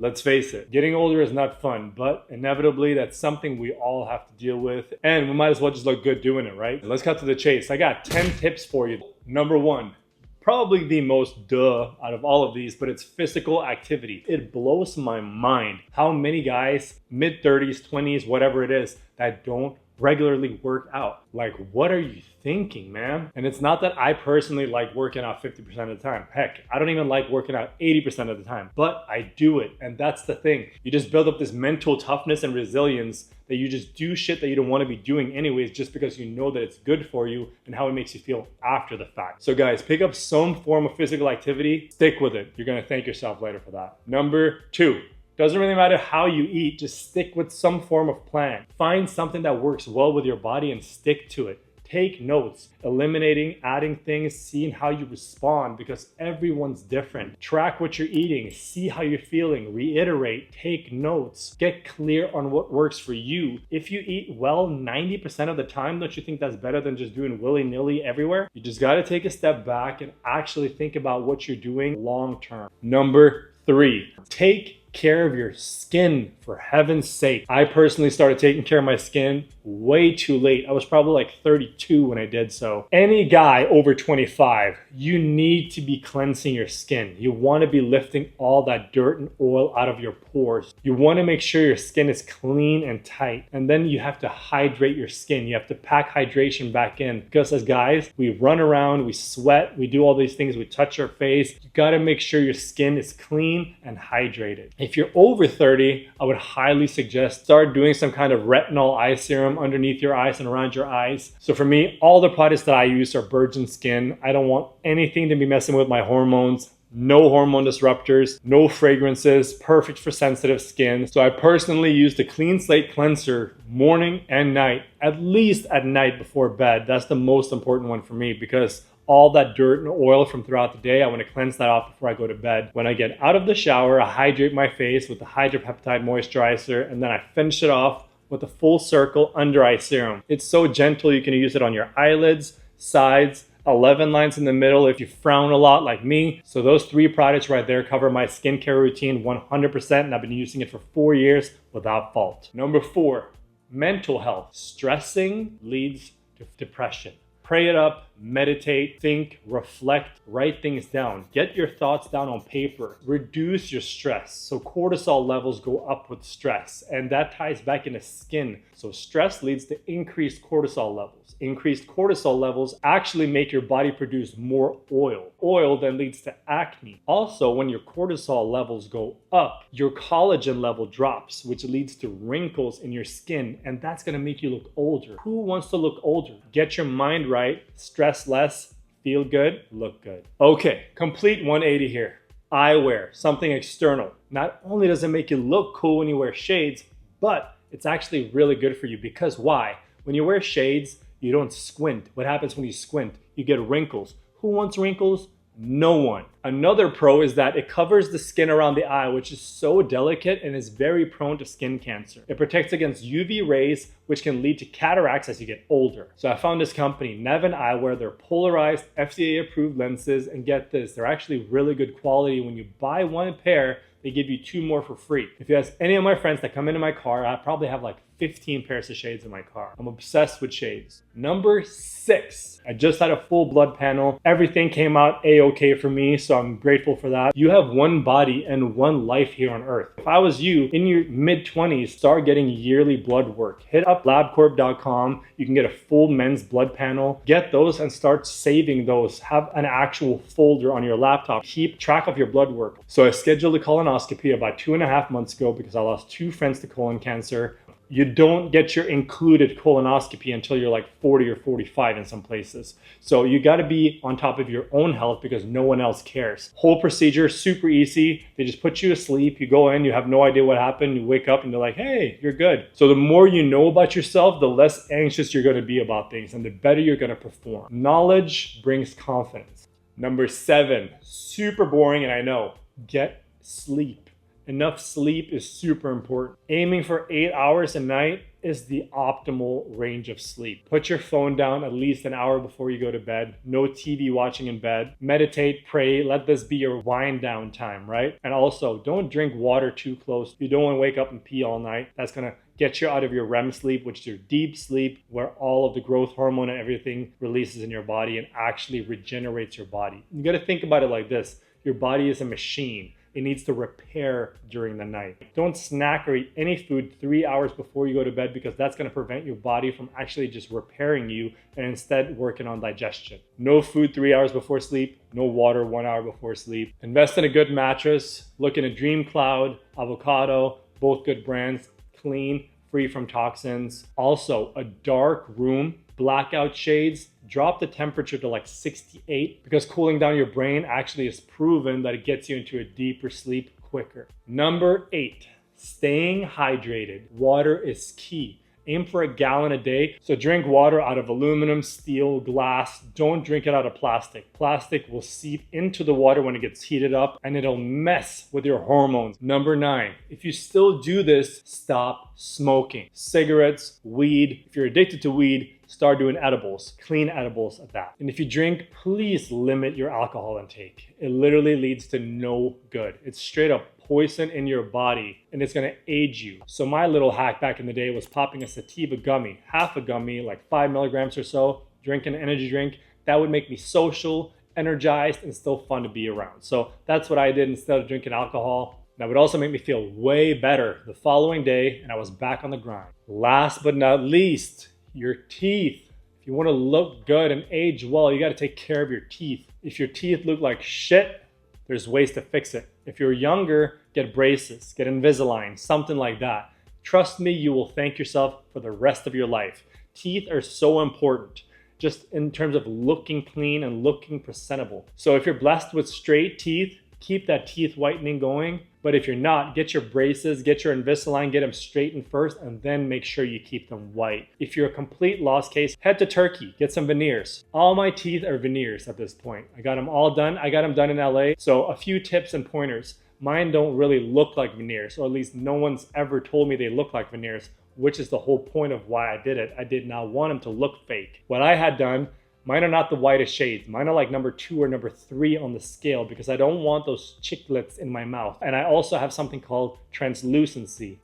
Let's face it, getting older is not fun, but inevitably that's something we all have to deal with, and we might as well just look good doing it, right? Let's cut to the chase. I got 10 tips for you. Number one, probably the most duh out of all of these, but it's physical activity. It blows my mind how many guys, mid-30s, 20s, whatever it is, that don't regularly work out. Like, what are you thinking, man? And it's not that I personally like working out 50% of the time. Heck, I don't even like working out 80% of the time, but I do it. And that's the thing. You just build up this mental toughness and resilience that you just do shit that you don't want to be doing anyways, just because you know that it's good for you and how it makes you feel after the fact. So guys, pick up some form of physical activity, stick with it. You're gonna thank yourself later for that. Number two, doesn't really matter how you eat, just stick with some form of plan. Find something that works well with your body and stick to it. Take notes, eliminating, adding things, seeing how you respond, because everyone's different. Track what you're eating, see how you're feeling, reiterate, take notes, get clear on what works for you. If you eat well 90% of the time, don't you think that's better than just doing willy-nilly everywhere? You just gotta take a step back and actually think about what you're doing long term. Number three, take care of your skin, for heaven's sake. I personally started taking care of my skin way too late. I was probably like 32 when I did so. Any guy over 25, you need to be cleansing your skin. You want to be lifting all that dirt and oil out of your pores. You want to make sure your skin is clean and tight. And then you have to hydrate your skin. You have to pack hydration back in, because as guys, we run around, we sweat, we do all these things, we touch our face. You got to make sure your skin is clean and hydrated. If you're over 30, I would highly suggest start doing some kind of retinol eye serum underneath your eyes and around your eyes. So for me, all the products that I use are virgin skin. I don't want anything to be messing with my hormones. No hormone disruptors, no fragrances, perfect for sensitive skin. So I personally use the Clean Slate Cleanser morning and night, at least at night before bed. That's the most important one for me, because all that dirt and oil from throughout the day, I want to cleanse that off before I go to bed. When I get out of the shower, I hydrate my face with the Hydropeptide Moisturizer, and then I finish it off with a full circle under eye serum. It's so gentle, you can use it on your eyelids, sides, 11 lines in the middle if you frown a lot like me. So those three products right there cover my skincare routine 100%, and I've been using it for 4 years without fault. Number four, mental health. Stressing leads to depression. Pray it up, meditate, think, reflect, write things down. Get your thoughts down on paper. Reduce your stress. So cortisol levels go up with stress, and that ties back into skin. So stress leads to increased cortisol levels. Increased cortisol levels actually make your body produce more oil. Oil then leads to acne. Also, when your cortisol levels go up, your collagen level drops, which leads to wrinkles in your skin, and that's gonna make you look older. Who wants to look older? Get your mind right, stress less, feel good, look good. Okay, complete 180 here. Eyewear, something external. Not only does it make you look cool when you wear shades, but it's actually really good for you, because why? When you wear shades, you don't squint. What happens when you squint? You get wrinkles. Who wants wrinkles? No one. Another pro is that it covers the skin around the eye, which is so delicate and is very prone to skin cancer. It protects against UV rays, which can lead to cataracts as you get older. So I found this company, Nevin Eyewear. They're polarized, FDA-approved lenses, and get this, they're actually really good quality. When you buy one pair, they give you 2 more for free. If you ask any of my friends that come into my car, I probably have like 15 pairs of shades in my car. I'm obsessed with shades. Number 6, I just had a full blood panel. Everything came out a-okay for me, so I'm grateful for that. You have one body and one life here on earth. If I was you, in your mid-20s, start getting yearly blood work. Hit up labcorp.com. You can get a full men's blood panel. Get those and start saving those. Have an actual folder on your laptop. Keep track of your blood work. So I scheduled a colonoscopy about 2.5 months ago because I lost 2 friends to colon cancer. You don't get your included colonoscopy until you're like 40 or 45 in some places. So you got to be on top of your own health because no one else cares. Whole procedure, super easy. They just put you to sleep. You go in, you have no idea what happened. You wake up and they're like, hey, you're good. So the more you know about yourself, the less anxious you're going to be about things and the better you're going to perform. Knowledge brings confidence. Number 7, super boring, and I know, get sleep. Enough sleep is super important. Aiming for 8 hours a night is the optimal range of sleep. Put your phone down at least an hour before you go to bed. No TV watching in bed. Meditate, pray. Let this be your wind down time, right? And also, don't drink water too close. You don't want to wake up and pee all night. That's gonna get you out of your REM sleep, which is your deep sleep, where all of the growth hormone and everything releases in your body and actually regenerates your body. You gotta think about it like this. Your body is a machine. It needs to repair during the night. Don't snack or eat any food 3 hours before you go to bed, because that's gonna prevent your body from actually just repairing you and instead working on digestion. No food 3 hours before sleep, no water 1 hour before sleep. Invest in a good mattress. Look in a Dream Cloud, Avocado, both good brands, clean, free from toxins. Also, a dark room, blackout shades. Drop the temperature to like 68, because cooling down your brain actually is proven that it gets you into a deeper sleep quicker. Number 8, staying hydrated. Water is key. Aim for 1 gallon a day. So drink water out of aluminum, steel, glass. Don't drink it out of plastic. Plastic will seep into the water when it gets heated up, and it'll mess with your hormones. Number 9, if you still do this, stop smoking. Cigarettes, weed. If you're addicted to weed, start doing edibles, clean edibles at that. And if you drink, please limit your alcohol intake. It literally leads to no good. It's straight up poison in your body, and it's gonna age you. So my little hack back in the day was popping a sativa gummy, half a gummy, like 5 milligrams or so, drink an energy drink. That would make me social, energized, and still fun to be around. So that's what I did instead of drinking alcohol. That would also make me feel way better the following day, and I was back on the grind. Last but not least, your teeth. If you want to look good and age well, you got to take care of your teeth. If your teeth look like shit, there's ways to fix it. If you're younger, get braces, get Invisalign, something like that. Trust me, you will thank yourself for the rest of your life. Teeth are so important, just in terms of looking clean and looking presentable. So if you're blessed with straight teeth, keep that teeth whitening going. But if you're not, get your braces, get your Invisalign, get them straightened first, and then make sure you keep them white. If you're a complete lost case, head to Turkey, get some veneers. All my teeth are veneers at this point. I got them all done. I got them done in LA. So a few tips and pointers. Mine don't really look like veneers, or at least no one's ever told me they look like veneers, which is the whole point of why I did it. I did not want them to look fake. What I had done, mine are not the whitest shades. Mine are like number 2 or number 3 on the scale, because I don't want those chiclets in my mouth. And I also have something called translucency.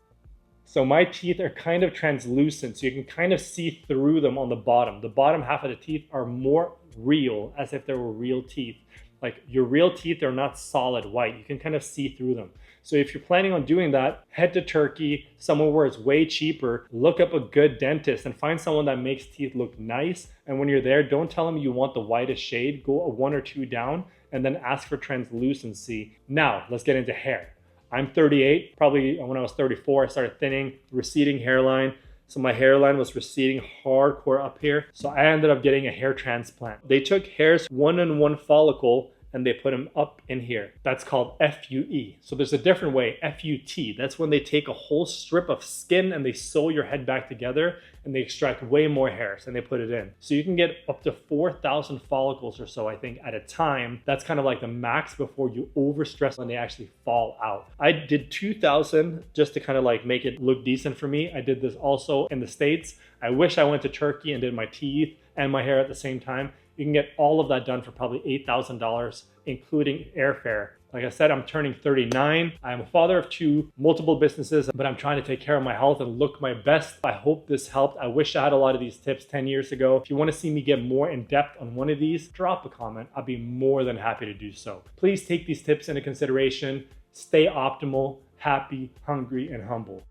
So my teeth are kind of translucent, so you can kind of see through them on the bottom. The bottom half of the teeth are more real, as if they were real teeth. Like your real teeth are not solid white. You can kind of see through them. So if you're planning on doing that, head to Turkey, somewhere where it's way cheaper. Look up a good dentist and find someone that makes teeth look nice. And when you're there, don't tell them you want the whitest shade. Go a 1 or 2 down and then ask for translucency. Now, let's get into hair. I'm 38. Probably when I was 34, I started thinning, receding hairline. So my hairline was receding hardcore up here. So I ended up getting a hair transplant. They took hairs 1 in 1 follicle and they put them up in here. That's called FUE. So there's a different way, FUT. That's when they take a whole strip of skin and they sew your head back together and they extract way more hairs and they put it in. So you can get up to 4,000 follicles or so, I think, at a time. That's kind of like the max before you overstress and they actually fall out. I did 2,000 just to kind of like make it look decent for me. I did this also in the States. I wish I went to Turkey and did my teeth and my hair at the same time. You can get all of that done for probably $8,000, including airfare. Like I said, I'm turning 39. I'm a father of 2, multiple businesses, but I'm trying to take care of my health and look my best. I hope this helped. I wish I had a lot of these tips 10 years ago. If you want to see me get more in depth on one of these, drop a comment. I'll be more than happy to do so. Please take these tips into consideration. Stay optimal, happy, hungry, and humble.